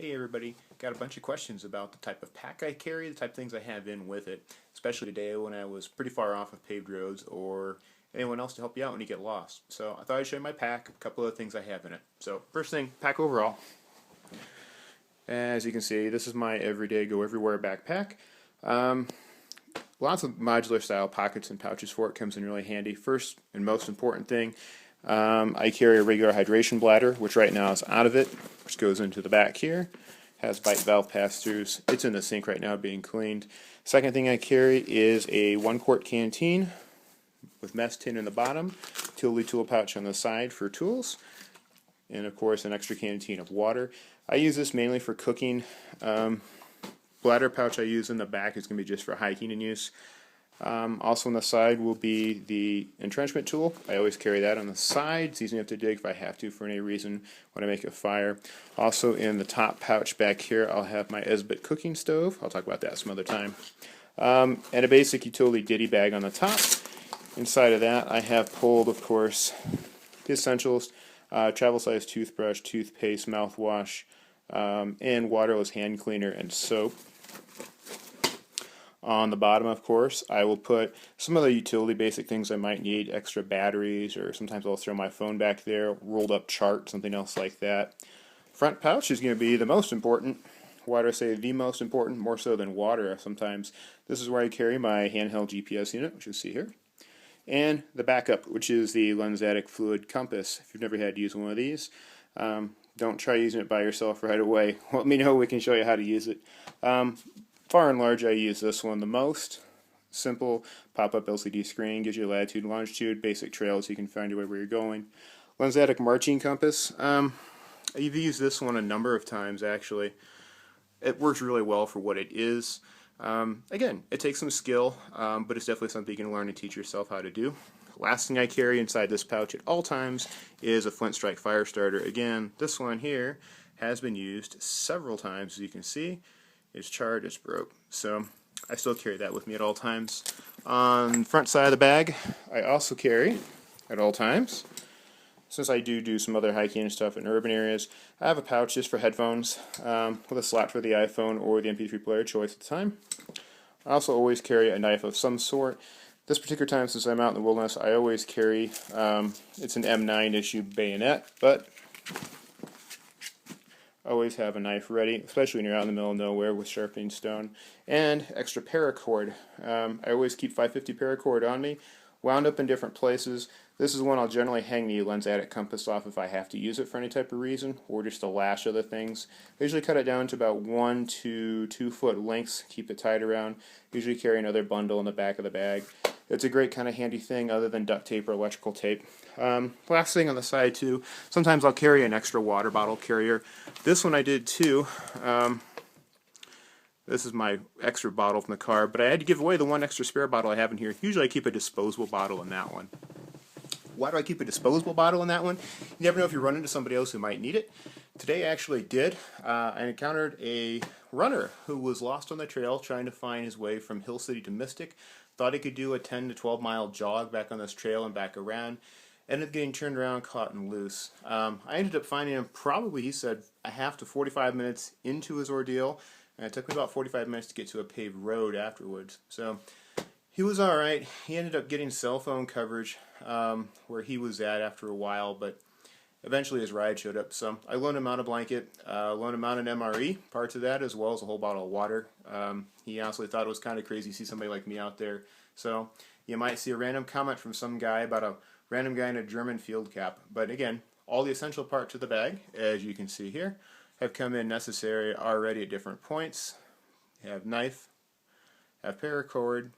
Hey everybody, got a bunch of questions about the type of pack I carry, the type of things I have in with it, especially today when I was pretty far off of paved roads or anyone else to help you out when you get lost. So I thought I'd show you my pack, a couple of things I have in it. So first thing, pack overall. As you can see, this is my everyday go everywhere backpack. Lots of modular style pockets and pouches for it, comes in really handy. First and most important thing, I carry a regular hydration bladder, which right now is out of it, which goes into the back here. Has bite valve pass-throughs. It's in the sink right now being cleaned. Second thing I carry is a 1-quart canteen with mess tin in the bottom, utility tool pouch on the side for tools, and of course an extra canteen of water. I use this mainly for cooking. Bladder pouch I use in the back is going to be just for hiking and use. Also on the side will be the entrenchment tool. I always carry that on the side. It's easy enough to dig if I have to for any reason when I make a fire. Also in the top pouch back here I'll have my Esbit cooking stove. I'll talk about that some other time. And a basic utility ditty bag on the top. Inside of that I have pulled, of course, the essentials. Travel size toothbrush, toothpaste, mouthwash, and waterless hand cleaner and soap. On the bottom, of course, I will put some of the utility basic things I might need, extra batteries, or sometimes I'll throw my phone back there, rolled up chart, something else like that. Front pouch is going to be the most important. Why do I say the most important? More so than water sometimes. This is where I carry my handheld GPS unit, which you see here. And the backup, which is the Lensatic Fluid Compass. If you've never had to use one of these, don't try using it by yourself right away. Let me know, we can show you how to use it. Far and large, I use this one the most. Simple pop-up LCD screen, gives you latitude and longitude, basic trails so you can find your way where you're going. Lensatic Marching Compass. I've used this one a number of times actually. It works really well for what it is. Again, it takes some skill, but it's definitely something you can learn and teach yourself how to do. Last thing I carry inside this pouch at all times is a Flint Strike fire starter. Again, this one here has been used several times, as you can see. It's charred, it's broke, so I still carry that with me at all times. On the front side of the bag, I also carry, at all times, since I do some other hiking and stuff in urban areas, I have a pouch just for headphones with a slot for the iPhone or the MP3 player choice at the time. I also always carry a knife of some sort. This particular time, since I'm out in the wilderness, I always carry, it's an M9 issue bayonet, but always have a knife ready, especially when you're out in the middle of nowhere with sharpening stone. And extra paracord. I always keep 550 paracord on me, wound up in different places. This is one I'll generally hang the Lensatic compass off if I have to use it for any type of reason, or just to lash other things. I usually cut it down to about 1 to 2 foot lengths, keep it tied around. Usually carry another bundle in the back of the bag. It's a great kind of handy thing other than duct tape or electrical tape. Last thing on the side too, sometimes I'll carry an extra water bottle carrier. This one I did too. This is my extra bottle from the car, but I had to give away the one extra spare bottle I have in here. Usually I keep a disposable bottle in that one. Why do I keep a disposable bottle in that one? You never know if you run into somebody else who might need it. Today I actually did. I encountered a runner who was lost on the trail trying to find his way from Hill City to Mystic. Thought he could do a 10 to 12 mile jog back on this trail and back around. Ended up getting turned around, caught and loose. I ended up finding him probably, he said, a half to 45 minutes into his ordeal. And it took me about 45 minutes to get to a paved road afterwards. So he was alright. He ended up getting cell phone coverage where he was at after a while, but eventually his ride showed up. So I loaned him out a blanket, loaned him out an MRE, parts of that, as well as a whole bottle of water. He honestly thought it was kind of crazy to see somebody like me out there. So you might see a random comment from some guy about a random guy in a German field cap. But again, all the essential parts of the bag, as you can see here, have come in necessary already at different points. You have knife, have paracord,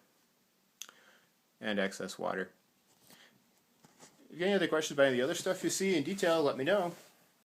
and excess water. If you have any other questions about any of the other stuff you see in detail, let me know.